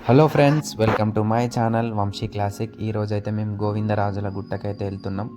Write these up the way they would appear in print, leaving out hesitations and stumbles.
Hello friends, welcome to my channel Vamshi classic. ఈ రోజైతే మేము గోవిందరాజుల గుట్టకైతే వెళ్తున్నాం.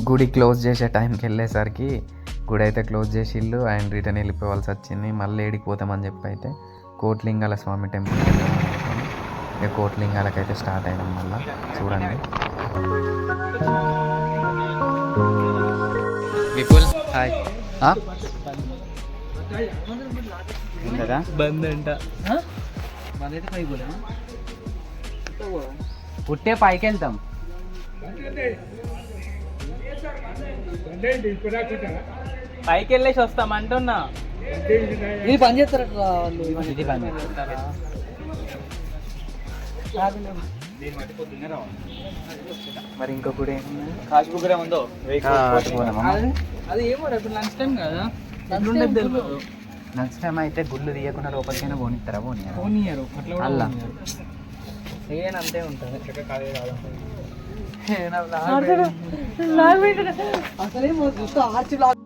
గుడి క్లోజ్ చేసే టైంకి వెళ్ళేసరికి గుడి అయితే క్లోజ్ చేసిళ్ళు అండ్ రిటర్న్ వెళ్ళిపోవాల్సి వచ్చింది. మళ్ళీ ఏడికి పోతామని చెప్పి అయితే కోట్లింగాల స్వామి టెంపుల్ ఇక కోట్లింగాలకైతే స్టార్ట్ అయినాం. మళ్ళీ చూడండి. విపుల్ హాయ్. బంద్ అంట పుట్టే పైకి వెళ్తాం. పైకి వెళ్ళేసి వస్తాం అంటున్నా. ఇది పని చేస్తారా వాళ్ళు? ఇది పని చేస్తారా? మరి ఇంకొకటి కాశీపురం ఉందో అది ఏమో రేపు లంచ్ టైం కదా. నెక్స్ట్ టైం అయితే గుళ్ళు తీయకుండా లోపలికైనా పోనిస్తారా? పోనీయరు అలా సేన్ అంతే ఉంటుంది. అసలే ఆర్చి బ్లాక్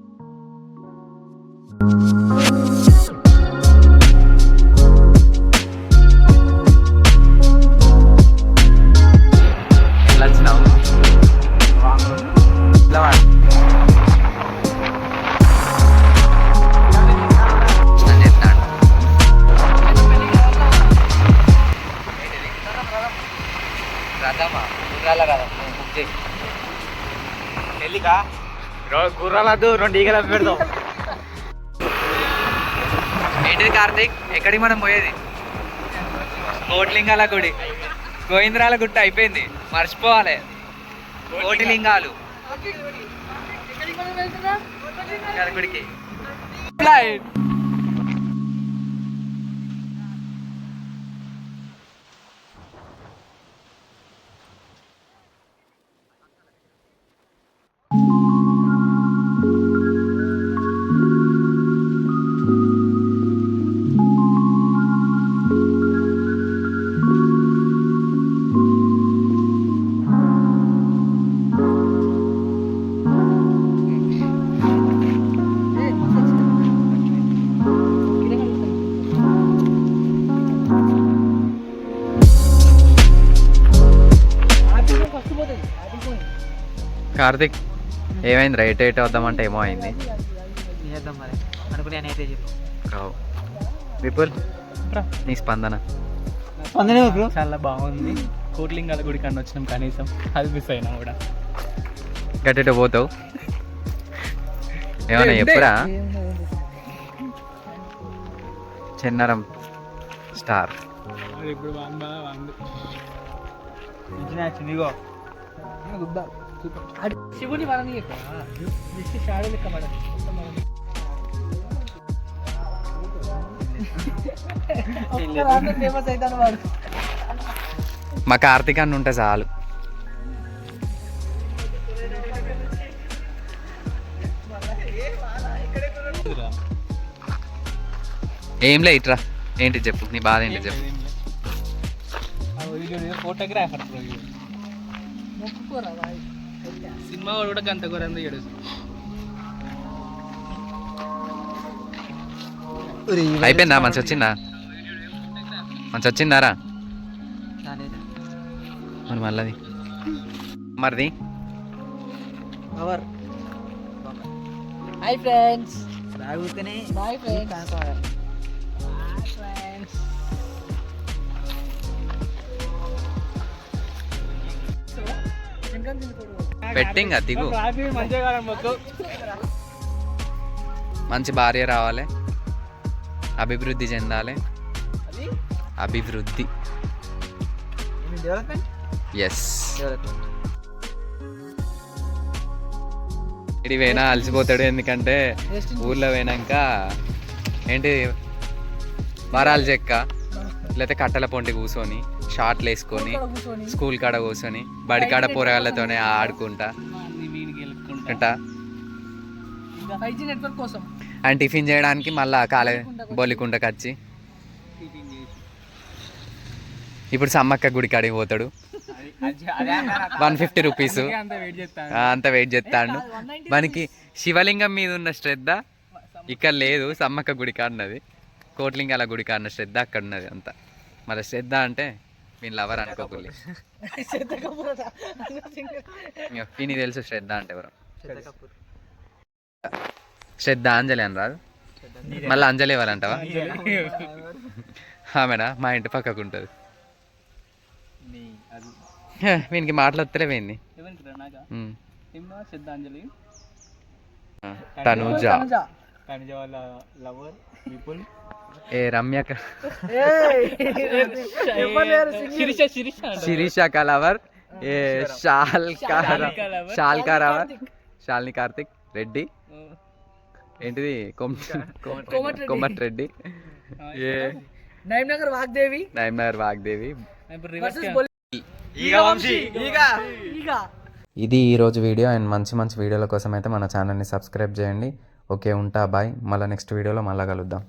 గుర్రాలద్దు 2 ఈగల పెడతాం. ఏంటిది కార్తీక్? ఎక్కడికి మనం పోయేది? కోట్లింగాల గుడి, గోవిందరాల గుట్ట అయిపోయింది, మర్చిపోవాలి. కోటిలింగాలు గుడికి. కార్తిక్ ఏమైంది? రైట్ రైట్ వద్దామంటే ఏమో అయింది. విపుల్ నీ స్పందన? చాలా బాగుంది. కోట్లింగాల గుడి కన్నా వచ్చినాం, కనీసం అది మిస్ అయినా కూడా. గట్టిట పోతావు ఏమన్నా ఎప్పుడా? చెన్నారం స్టార్ ఇప్పుడు శివుని మనం షాడో లెక్క పడ ఫేమస్ అవుతాను వాడు. మా కార్తీక్ అన్న ఉంటే చాలు. ఏంలే ఇట్రా. ఏంటి చెప్పు, నీ బాధ ఏంటి చెప్పు. ఫోటోగ్రాఫర్ సినిమా వాడు కూడా గంట కూరంది ఏడు. అయిపోయిందా? మంచి వచ్చిందా? మంచి వచ్చిందారా? మరి మళ్ళీ మరిది. Hi friends. Boy friends. పెట్టింగ్ దిగు. మంచి భార్య రావాలి, అభివృద్ధి చెందాలి. అభివృద్ధి ఎస్. ఇడి పోయినా అలసిపోతాడు, ఎందుకంటే ఊర్లో పోయినాక ఏంటి వరాలు చెక్క లేకపోతే కట్టెల పొంటి కూర్చొని షార్ట్లు వేసుకొని స్కూల్ కాడ కూర్చొని బడి కాడ పోరగాళ్ళతోనే ఆడుకుంటా అంటా అండ్ టిఫిన్ చేయడానికి మళ్ళా బొల్లికుంటకి వచ్చి ఇప్పుడు సమ్మక్క గుడి కాడికి పోతాడు. 150 రూపీస్ అంత వెయిట్ చేస్తాడు. మనకి శివలింగం మీద ఉన్న శ్రద్ధ ఇక్కడ లేదు, సమ్మక్క గుడి కాడినది, కోట్లింగాల గుడి కాడిన శ్రద్ధ అక్కడ ఉన్నది అంత. మరి శ్రద్ధ అంటే మీ లవర్ అనుకోకూడదు, నీకు తెలుసు శ్రద్ధ అంటే ఎవరు. శ్రద్ధ అంజలి అని రాదు, మళ్ళీ అంజలి ఎవరంటావా? ఆమెనా మా ఇంటి పక్కకు ఉంటుంది. వీనికి మాట్లాడతలేవేంది? తనుజ ఏ రమ్యక శిరీష కా లవర్ ఏ శాల్కా లవర్ శాలిని కార్తిక్ రెడ్డి ఏంటిది కోమట్ రెడ్డి ఏ నైమ్నగర్ వాగ్దేవి ఇది ఈరోజు వీడియో. అండ్ మంచి మంచి వీడియోల కోసం అయితే మన ఛానల్ని సబ్స్క్రైబ్ చేయండి. ఓకే, ఉంటా, బాయ్. మళ్ళీ నెక్స్ట్ వీడియోలో మళ్ళీ కలుద్దాం.